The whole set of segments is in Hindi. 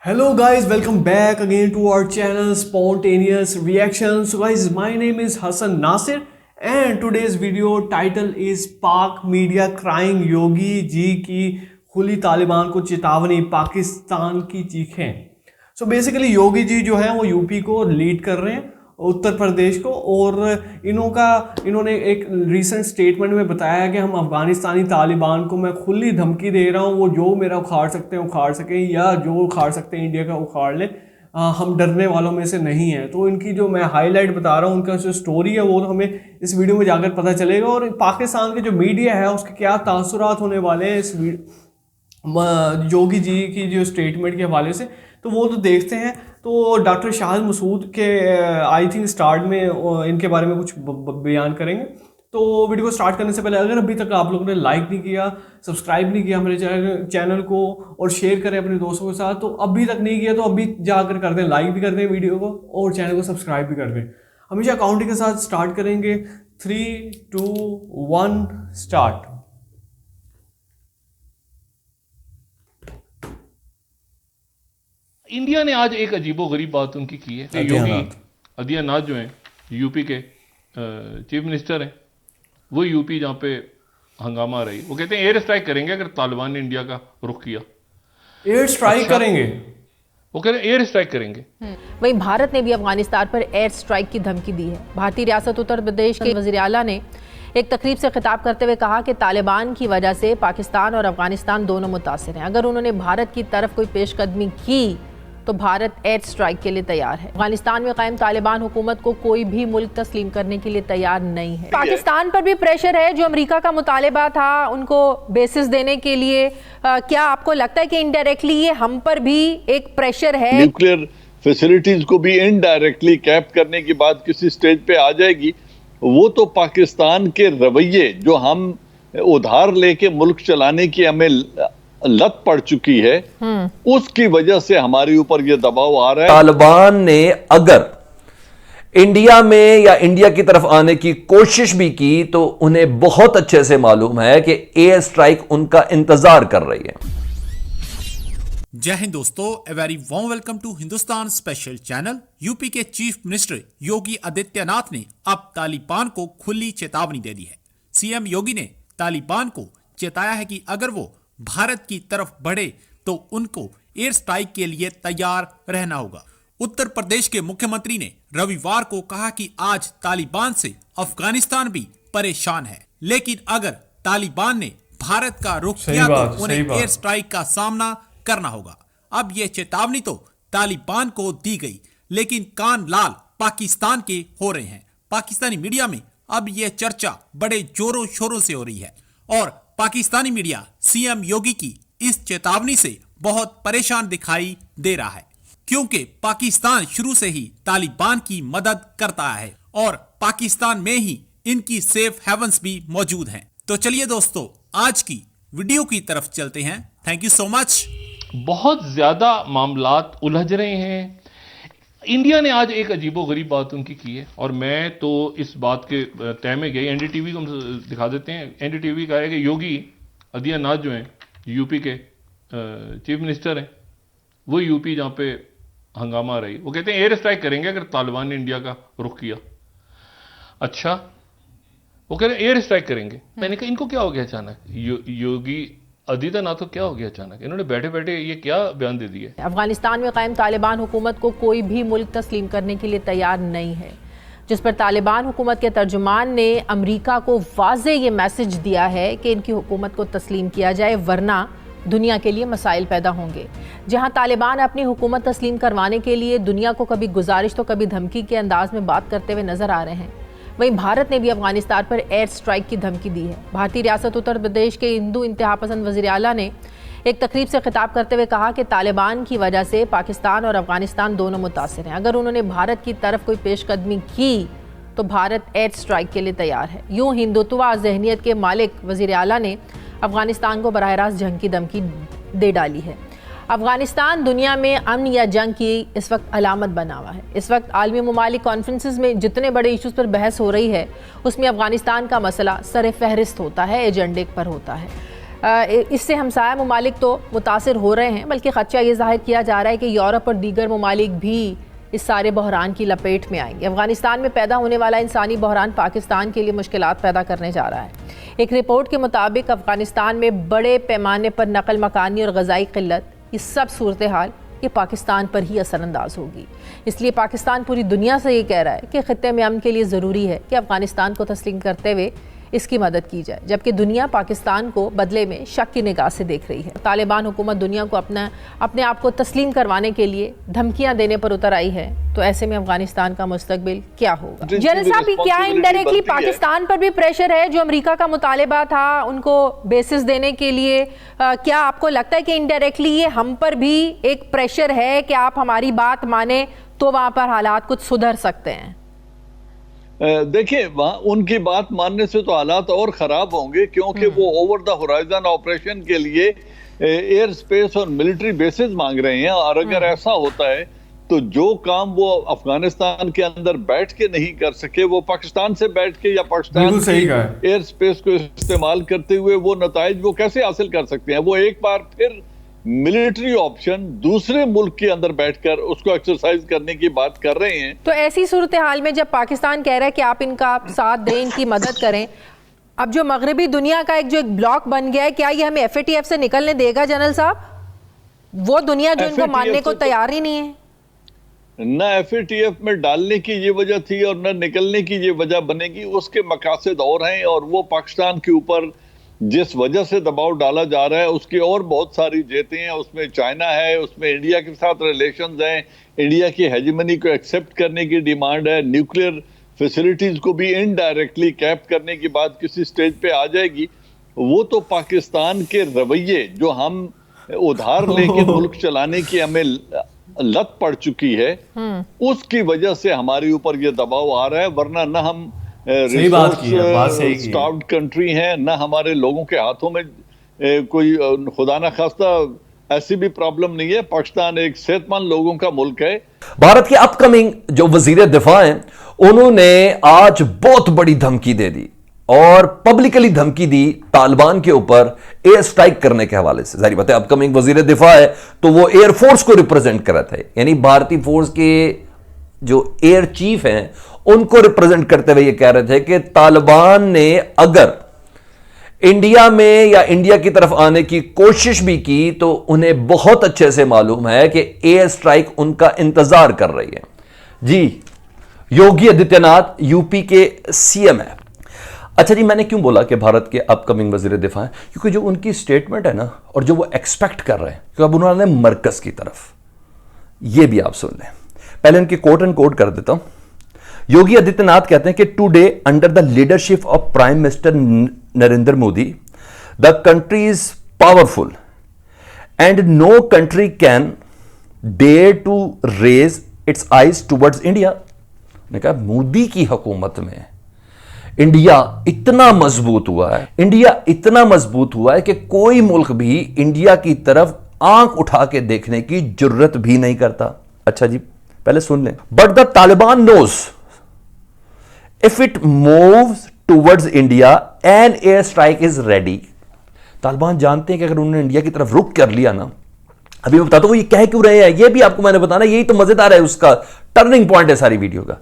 Hello guys, welcome back again to our channel Spontaneous Reactions. So guys, my name is Hassan Nasir and today's video title is Pak Media Crying Yogi ji की खुली तालिबान को चेतावनी, पाकिस्तान की चीखें। सो बेसिकली योगी जी जो है वो यूपी को लीड कर रहे हैं, उत्तर प्रदेश को, और इन्होंने एक रीसेंट स्टेटमेंट में बताया है कि हम अफगानिस्तानी तालिबान को मैं खुली धमकी दे रहा हूँ, वो जो मेरा उखाड़ सकते हैं उखाड़ सकें, या जो उखाड़ सकते हैं इंडिया का उखाड़ लें, हम डरने वालों में से नहीं हैं। तो इनकी जो मैं हाईलाइट बता रहा हूँ, उनका जो स्टोरी है वो तो हमें इस वीडियो में जाकर पता चलेगा, और पाकिस्तान के जो मीडिया है उसके क्या तासुरात होने वाले हैं इस योगी जी की जो स्टेटमेंट के हवाले से, तो वो तो देखते हैं। तो डॉक्टर शाहिद मसूद के आई थिंक स्टार्ट में इनके बारे में कुछ बयान करेंगे। तो वीडियो को स्टार्ट करने से पहले अगर अभी तक आप लोगों ने लाइक नहीं किया, सब्सक्राइब नहीं किया मेरे चैनल को, और शेयर करें अपने दोस्तों के साथ, तो अभी तक नहीं किया तो अभी जाकर कर दें, लाइक भी कर दें वीडियो को और चैनल को सब्सक्राइब भी कर दें। हमेशा काउंटिंग के साथ स्टार्ट करेंगे। 3, 2, 1 स्टार्ट। इंडिया ने आज एक अजीबोगरीब बात उनकी की है। योगी आदित्यनाथ जो हैं यूपी के चीफ मिनिस्टर हैं, वो यूपी जहाँ पे हंगामा रही, वो कहते हैं एयर स्ट्राइक करेंगे अगर तालिबान ने इंडिया का रुख किया। एयर स्ट्राइक करेंगे, वो कह रहे हैं एयर स्ट्राइक करेंगे। वहीं भारत ने भी अफगानिस्तान पर एयर स्ट्राइक की धमकी दी है। भारतीय रियासत उत्तर प्रदेश के वजीर आला ने एक तकरीब से खिताब करते हुए कहा कि तालिबान की वजह से पाकिस्तान और अफगानिस्तान दोनों मुतासिर हैं। अगर उन्होंने भारत की तरफ कोई पेशकदमी की तो भारत एयर स्ट्राइक के लिए तैयार है। अफगानिस्तान में कायम तालिबान हुकूमत को कोई भी मुल्क तस्लीम करने के लिए तैयार नहीं है। पाकिस्तान पर भी प्रेशर है, जो अमेरिका का मुतालिबा था उनको बेसिस देने के लिए। क्या आपको लगता है कि इनडायरेक्टली ये हम पर भी एक प्रेशर है? न्यूक्लियर फैसिलिटीज को भी इनडायरेक्टली कैप करने की बात किसी स्टेज पे आ जाएगी। वो तो पाकिस्तान के रवैये, जो हम उधार लेके मुल्क चलाने की हमें लत पड़ चुकी है, उसकी वजह से हमारे ऊपर यह दबाव आ रहा है। तालिबान ने अगर इंडिया में या इंडिया की तरफ आने की कोशिश भी की तो उन्हें बहुत अच्छे से मालूम है कि एयर स्ट्राइक उनका इंतजार कर रही है। जय हिंद दोस्तों, a very warm welcome to Hindustan special channel. UP के चीफ मिनिस्टर योगी आदित्यनाथ ने अब तालिबान को खुली चेतावनी दे दी है। सीएम योगी ने तालिबान को चेताया है कि अगर वो भारत की तरफ बढ़े तो उनको एयर स्ट्राइक के लिए तैयार रहना होगा। उत्तर प्रदेश के मुख्यमंत्री ने रविवार को कहा कि आज तालिबान से अफगानिस्तान भी परेशान है, लेकिन अगर तालिबान ने भारत का रुख किया तो उन्हें एयर स्ट्राइक का सामना करना होगा। अब यह चेतावनी तो तालिबान को दी गई, लेकिन कान लाल पाकिस्तान के हो रहे हैं। पाकिस्तानी मीडिया में अब यह चर्चा बड़े जोरों शोरों से हो रही है, और पाकिस्तानी मीडिया सीएम योगी की इस चेतावनी से बहुत परेशान दिखाई दे रहा है, क्योंकि पाकिस्तान शुरू से ही तालिबान की मदद करता है और पाकिस्तान में ही इनकी सेफ हेवंस भी मौजूद हैं। तो चलिए दोस्तों, आज की वीडियो की तरफ चलते हैं। Thank you so much. बहुत ज्यादा मामलात उलझ रहे हैं। इंडिया ने आज एक अजीबोगरीब बात उनकी की है, और मैं तो इस बात के तय में गई। एनडीटीवी को हम दिखा देते हैं। एनडीटीवी का है कि योगी आदित्यनाथ जो हैं यूपी के चीफ मिनिस्टर हैं, वो यूपी जहाँ पे हंगामा रही, वो कहते हैं एयर स्ट्राइक करेंगे अगर तालिबान ने इंडिया का रुख किया। अच्छा, वो कह रहे हैं एयर स्ट्राइक करेंगे। मैंने कहा इनको क्या हो गया अचानक, योगी आदित्यनाथ को क्या हो गया अचानक, इन्होंने बैठे बैठे ये क्या बयान दे दिए? अफगानिस्तान में कायम तालिबान हुकूमत को कोई भी मुल्क तस्लीम करने के लिए तैयार नहीं है, जिस पर तालिबान हुकूमत के तर्जुमान ने अमेरिका को वाज़े ये मैसेज दिया है कि इनकी हुकूमत को तस्लीम किया जाए, वरना दुनिया के लिए मसाइल पैदा होंगे। जहां तालिबान अपनी हुकूमत तस्लीम करवाने के लिए दुनिया को कभी गुजारिश तो कभी धमकी के अंदाज में बात करते हुए नजर आ रहे हैं, वहीं भारत ने भी अफगानिस्तान पर एयर स्ट्राइक की धमकी दी है। भारतीय रियासत उत्तर प्रदेश के हिंदू इंतहापसंद वजीर आला ने एक तकरीब से खिताब करते हुए कहा कि तालिबान की वजह से पाकिस्तान और अफगानिस्तान दोनों मुतासिर हैं। अगर उन्होंने भारत की तरफ कोई पेशकदमी की तो भारत एयर स्ट्राइक के लिए तैयार है। यूं हिंदुत्व जहनियत के मालिक वजीर आला ने अफगानिस्तान को बराह रास्त जंग की धमकी दे डाली है। अफगानिस्तान दुनिया में अमन या जंग की इस वक्त अलामत बना हुआ है। इस वक्त आलमी ममालिक कॉन्फ्रेंसेस में जितने बड़े इश्यूज़ पर बहस हो रही है, उसमें अफगानिस्तान का मसला सर फहरिस्त होता है, एजेंडे पर होता है। इससे हमसाया ममालिक तो मुतासिर हो रहे हैं, बल्कि ख़दशा ये ज़ाहिर किया जा रहा है कि यूरोप और दीगर ममालिक भी इस सारे बहरान की लपेट में आएंगे। अफ़गानिस्तान में पैदा होने वाला इंसानी बहरान पाकिस्तान के लिए मुश्किलात पैदा करने जा रहा है। एक रिपोर्ट के मुताबिक अफ़गानिस्तान में बड़े पैमाने पर नकल मकानी और ग़ज़ाई क़िल्लत, ये सब सूरत हाल ये पाकिस्तान पर ही असरअंदाज होगी। इसलिए पाकिस्तान पूरी दुनिया से ये कह रहा है कि ख़ित्ते में अमन के लिए ज़रूरी है कि अफ़गानिस्तान को तस्लीम करते हुए इसकी मदद की जाए, जबकि दुनिया पाकिस्तान को बदले में शक की निगाह से देख रही है। तालिबान हुकूमत दुनिया को अपने आप को तस्लीम करवाने के लिए धमकियां देने पर उतर आई है, तो ऐसे में अफगानिस्तान का मुस्तकबिल क्या होगा? जनरल साहब, क्या इनडायरेक्टली पाकिस्तान पर भी प्रेशर है? जो अमेरिका का मुतालिबा था उनको बेसिस देने के लिए, क्या आपको लगता है कि इनडायरेक्टली ये हम पर भी एक प्रेशर है कि आप हमारी बात माने तो वहां पर हालात कुछ सुधर सकते हैं? देखिए, वहां उनकी बात मानने से तो हालात और खराब होंगे, क्योंकि वो ओवर द होराइजन ऑपरेशन के लिए एयर स्पेस और मिलिट्री बेसिस मांग रहे हैं। और अगर ऐसा होता है तो जो काम वो अफगानिस्तान के अंदर बैठ के नहीं कर सके, वो पाकिस्तान से बैठ के या पाकिस्तान की एयर स्पेस को इस्तेमाल करते हुए वो नताइज वो कैसे हासिल कर सकते हैं? वो एक बार फिर मिलिट्री ऑप्शन दूसरे मुल्क के अंदर बैठकर उसको एक्सरसाइज करने की बात कर रहे हैं। तो ऐसी सूरत हाल में जब पाकिस्तान कह रहा है कि आप इनका साथ दें, इनकी मदद करें, अब जो मगरबी दुनिया का एक ब्लॉक बन गया है, क्या ये हमें FATF से निकलने देगा जनरल साहब? वो दुनिया जो इनको मानने को तैयार ही नहीं है। न FATF में डालने की ये वजह थी और न निकलने की ये वजह बनेगी। उसके मकासद और हैं, और वो पाकिस्तान के ऊपर जिस वजह से दबाव डाला जा रहा है उसकी और बहुत सारी जेतें हैं। उसमें चाइना है, उसमें इंडिया के साथ रिलेशंस हैं, इंडिया की हेजेमनी को एक्सेप्ट करने की डिमांड है, न्यूक्लियर फैसिलिटीज को भी इनडायरेक्टली कैप करने की बात किसी स्टेज पे आ जाएगी। वो तो पाकिस्तान के रवैये जो हम उधार लेके मुल्क चलाने की हमें लत पड़ चुकी है, उसकी वजह से हमारे ऊपर ये दबाव आ रहा है। वरना न हम स्टार्व्ड कंट्री है, न हमारे लोगों के हाथों में कोई खुदा ना खास्ता ऐसी भी प्रॉब्लम नहीं है। पाकिस्तान एक सेहतमंद लोगों का मुल्क है। भारत के अपकमिंग जो वजीर दिफा हैं, उन्होंने आज बहुत बड़ी धमकी दे दी और पब्लिकली धमकी दी तालिबान के ऊपर एयर स्ट्राइक करने के हवाले से। जाहिर बात है, अपकमिंग वजीर दिफा है तो वो एयरफोर्स को रिप्रेजेंट कर रहे थे, यानी भारतीय फोर्स के जो एयर चीफ हैं उनको रिप्रेजेंट करते हुए ये कह रहे थे कि तालिबान ने अगर इंडिया में या इंडिया की तरफ आने की कोशिश भी की तो उन्हें बहुत अच्छे से मालूम है कि एयर स्ट्राइक उनका इंतजार कर रही है। जी, योगी आदित्यनाथ यूपी के CM है। अच्छा जी, मैंने क्यों बोला कि भारत के अपकमिंग वजीर दिफा है? क्योंकि जो उनकी स्टेटमेंट है ना, और जो वो एक्सपेक्ट कर रहे हैं कि अब उन्होंने मरकज की तरफ, ये भी आप सुन लें। पहले उनकी कोट एंड कोट कर देता हूं। योगी आदित्यनाथ कहते हैं कि today under the leadership of prime minister Narendra Modi the country is powerful and no country can dare to raise its eyes towards India. ने कहा मोदी की हुकूमत में इंडिया इतना मजबूत हुआ है, इंडिया इतना मजबूत हुआ है कि कोई मुल्क भी इंडिया की तरफ आंख उठा के देखने की जरूरत भी नहीं करता। अच्छा जी, पहले सुन लें। But the Taliban knows if it moves towards India an air strike is ready. Taliban जानते हैं कि अगर उन्होंने इंडिया की तरफ रुख कर लिया ना, अभी मैं बताता हूं ये कह क्यों रहे हैं, ये भी आपको मैंने बताना, यही तो मजेदार है, उसका टर्निंग पॉइंट है सारी वीडियो का।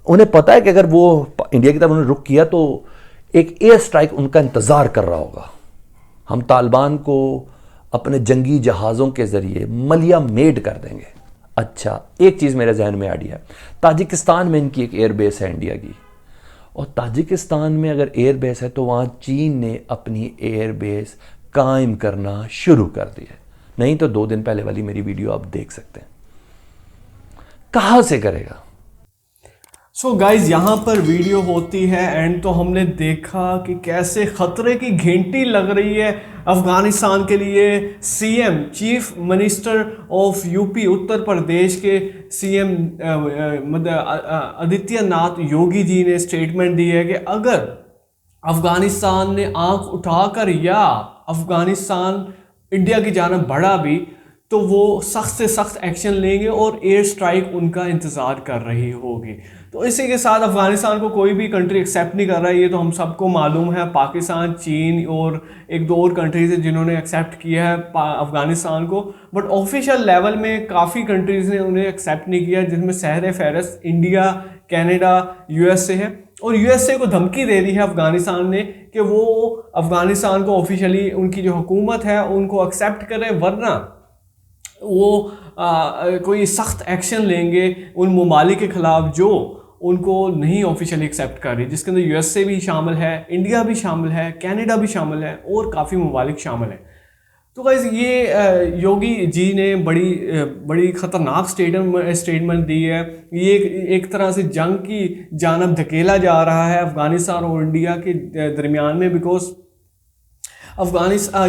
उन्हें पता है कि अगर वो इंडिया की तरफ उन्होंने रुख किया तो एक एयर स्ट्राइक उनका इंतजार कर रहा होगा। हम तालिबान को अपने जंगी जहाजों के जरिए मलिया मेड कर देंगे। अच्छा, एक चीज मेरे जहन में आइडिया है, ताजिकिस्तान में इनकी एक एयरबेस है इंडिया की, और ताजिकिस्तान में अगर एयरबेस है तो वहां चीन ने अपनी एयरबेस कायम करना शुरू कर दी है। नहीं तो 2 दिन पहले वाली मेरी वीडियो आप देख सकते हैं। कहां से करेगा? सो गाइज, यहाँ पर वीडियो होती है एंड तो हमने देखा कि कैसे खतरे की घंटी लग रही है अफगानिस्तान के लिए। CM chief minister of UP Uttar Pradesh के CM आदित्यनाथ योगी जी ने स्टेटमेंट दी है कि अगर अफगानिस्तान ने आंख उठाकर या अफगानिस्तान इंडिया की जानब बढ़ा भी तो वो सख्त से सख्त एक्शन लेंगे और एयर स्ट्राइक उनका इंतज़ार कर रही होगी। तो इसी के साथ अफ़गानिस्तान को कोई भी कंट्री एक्सेप्ट नहीं कर रहा है, ये तो हम सबको मालूम है। पाकिस्तान, चीन और एक दो और कंट्रीज़ हैं जिन्होंने एक्सेप्ट किया है अफ़गानिस्तान को, बट ऑफिशियल लेवल में काफ़ी कंट्रीज़ ने उन्हें एक्सेप्ट नहीं किया, जिसमें सहर फहरस्त इंडिया, कनाडा, यूएसए है। और यूएसए को धमकी दे दी है अफ़गानिस्तान ने कि वो अफ़गानिस्तान को ऑफिशियली उनकी जो हुकूमत है उनको एक्सेप्ट करे, वरना वो कोई सख्त एक्शन लेंगे उन ममालिक के ख़िलाफ़ जो उनको नहीं ऑफिशियली एक्सेप्ट कर रही, जिसके अंदर यूएसए भी शामिल है, इंडिया भी शामिल है, कनाडा भी शामिल है और काफ़ी ममालिक शामिल हैं। तो गाइस ये योगी जी ने बड़ी ख़तरनाक स्टेटमेंट दी है। ये एक तरह से जंग की जानब धकेला जा रहा है अफ़गानिस्तान और इंडिया के दरमियान में, बिकॉज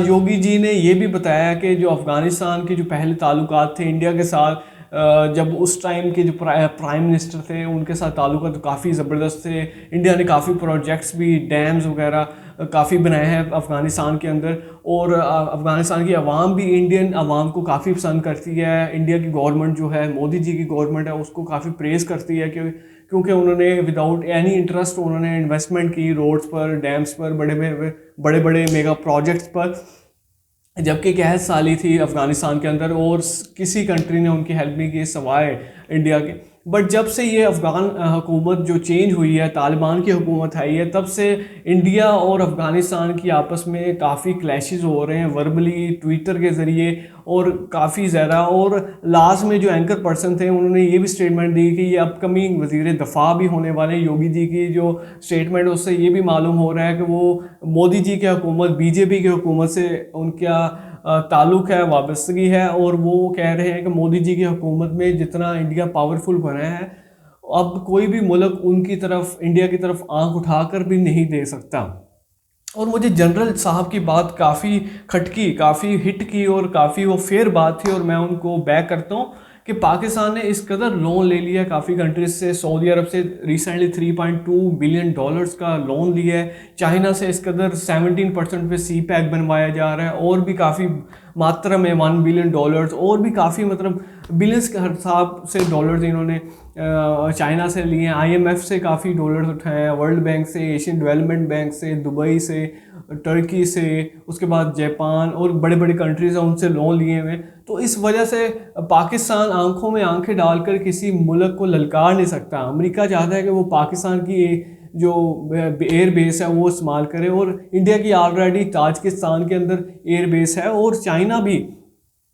योगी जी ने ये भी बताया कि जो अफ़गानिस्तान के जो पहले ताल्लुकात थे इंडिया के साथ, जब उस टाइम के जो प्राइम मिनिस्टर थे उनके साथ ताल्लुकात तो काफ़ी ज़बरदस्त थे। इंडिया ने काफ़ी प्रोजेक्ट्स भी, डैम्स वगैरह काफ़ी बनाए हैं अफ़गानिस्तान के अंदर, और अफ़गानिस्तान की आवाम भी इंडियन आवाम को काफ़ी पसंद करती है। इंडिया की गवर्नमेंट जो है, मोदी जी की गवर्नमेंट है, उसको काफ़ी प्रेज़ करती है क्योंकि उन्होंने विदाउट एनी इंटरेस्ट उन्होंने इन्वेस्टमेंट की रोड्स पर, डैम्स पर, बड़े बड़े मेगा प्रोजेक्ट्स पर, जबकि 11 साली थी अफ़गानिस्तान के अंदर और किसी कंट्री ने उनकी हेल्प नहीं की सवाए इंडिया के। बट जब से ये अफ़गान हुकूमत जो चेंज हुई है, तालिबान की हुकूमत आई है, तब से इंडिया और अफ़गानिस्तान की आपस में काफ़ी क्लैशेस हो रहे हैं, वर्बली, ट्विटर के ज़रिए और काफ़ी ज़्यादा। और लास्ट में जो एंकर पर्सन थे उन्होंने ये भी स्टेटमेंट दी कि ये अपकमिंग वज़ीर दफ़ा भी होने वाले हैं। योगी जी की जो स्टेटमेंट उससे ये भी मालूम हो रहा है कि वो मोदी जी की हुकूमत, बीजेपी की हुकूमत से उनका ताल्लुक़ है, वाबस्तगी है, और वो कह रहे हैं कि मोदी जी की हुकूमत में जितना इंडिया पावरफुल बना है, अब कोई भी मुल्क उनकी तरफ, इंडिया की तरफ आंख उठाकर भी नहीं दे सकता। और मुझे जनरल साहब की बात काफ़ी खटकी, काफ़ी हिट की और काफ़ी वो फेयर बात थी, और मैं उनको बैक करता हूँ कि पाकिस्तान ने इस कदर लोन ले लिया काफ़ी कंट्रीज से। सऊदी अरब से रिसेंटली $3.2 बिलियन का लोन लिया है। चाइना से इस कदर 17% पे सी पैक बनवाया जा रहा है, और भी काफ़ी मात्रा में $1 बिलियन, और भी काफ़ी मतलब बिलियंस के हिसाब से डॉलर्स इन्होंने चाइना से लिए हैं। IMF से काफ़ी डॉलर्स उठाए हैं, वर्ल्ड बैंक से, एशियन डेवलपमेंट बैंक से, दुबई से, टर्की से, उसके बाद जापान और बड़े बड़े कंट्रीज़ हैं उनसे लोन लिए हुए। तो इस वजह से पाकिस्तान आंखों में आंखें डालकर किसी मुल्क को ललकार नहीं सकता। अमेरिका चाहता है कि वो पाकिस्तान की जो एयर बेस है वो इस्तेमाल करे, और इंडिया की ऑलरेडी ताजिकिस्तान के अंदर एयर बेस है, और चाइना भी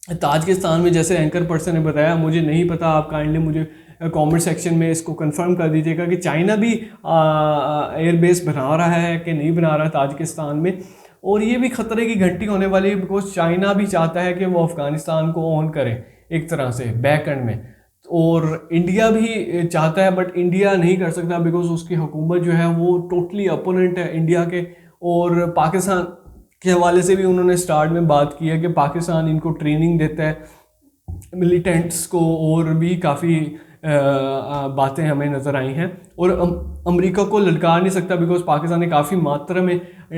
ताजिकिस्तान में, जैसे एंकर पर्सन ने बताया, मुझे नहीं पता, आप काइंडली मुझे कमेंट सेक्शन में इसको कंफर्म कर दीजिएगा कि चाइना भी एयरबेस बना रहा है कि नहीं बना रहा ताजिकिस्तान में। और ये भी ख़तरे की घंटी होने वाली है, बिकॉज चाइना भी चाहता है कि वो अफ़गानिस्तान को ऑन करे एक तरह से बैक एंड में, और इंडिया भी चाहता है, बट इंडिया नहीं कर सकता बिकॉज उसकी हुकूमत जो है वो टोटली अपोनेंट है इंडिया के। और पाकिस्तान के हवाले से भी उन्होंने स्टार्ट में बात की है कि पाकिस्तान इनको ट्रेनिंग देता है मिलिटेंट्स को, और भी काफ़ी बातें हमें नज़र आई हैं। और अमेरिका को ललकार नहीं सकता बिकॉज पाकिस्तान ने काफ़ी मात्रा में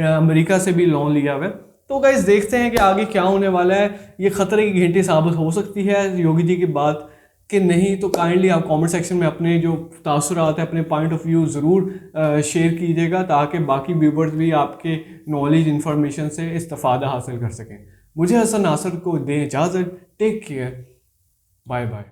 अमेरिका से भी लोन लिया हुआ है। तो गाइस देखते हैं कि आगे क्या होने वाला है। ये ख़तरे की घंटी साबित हो सकती है योगी जी की बात कि नहीं, तो काइंडली आप कमेंट सेक्शन में अपने जो तासुरात है, अपने पॉइंट ऑफ व्यू ज़रूर शेयर कीजिएगा, ताकि बाकी व्यूवर्स भी आपके नॉलेज इन्फॉर्मेशन से इस्तिफ़ादा हासिल कर सकें। मुझे हसन नासिर को दें इजाज़त। Take care, bye bye.